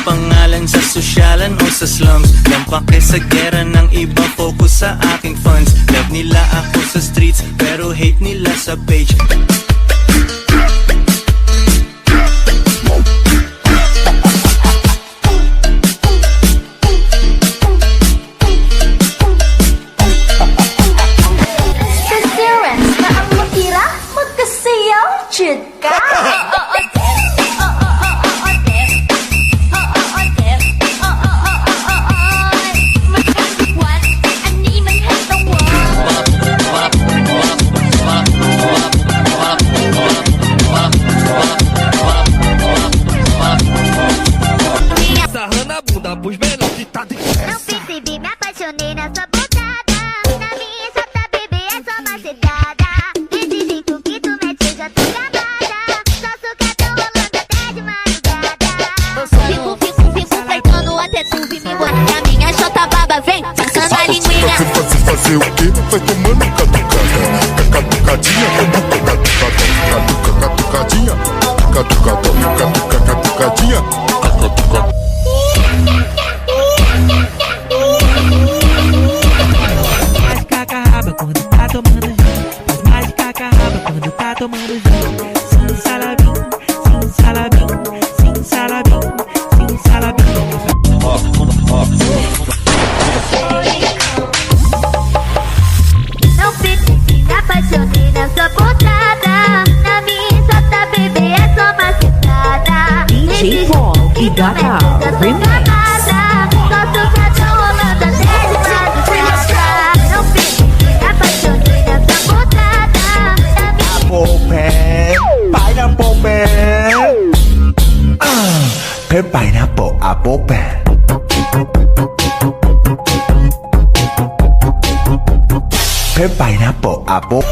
pangalan sa sosyalan o sa slums. Lampake sa gera ng iba, focus sa aking funds. Love nila ako sa streets, pero hate nila sa page. Pus menor que tá de Não percebi, me apaixonei nessa botada. Na minha exata, bebê, é só macetada. Desse jeito que tu mete, eu já tô gamada. Só sucatão rolando até de madrugada. Fico flertando até tu vir me embora. E a minha chota baba vem, passando a linguinha. Fazer o quê? Vai tomando catucada. Catucadinha, catucadinha. Catucadinha. Quando tá tomando gin, faz mais de cacarraba quando tá tomando gin. Sim, salabim, sim, salabim, sim, salabim, sim, salabim. Não percebi, me apaixonei nessa botada. Na minha exata, bebê, é só macetada. DJ Paul e Gaga Remix. Pineapple Man. Pineapple Apple Man. Pineapple Apple.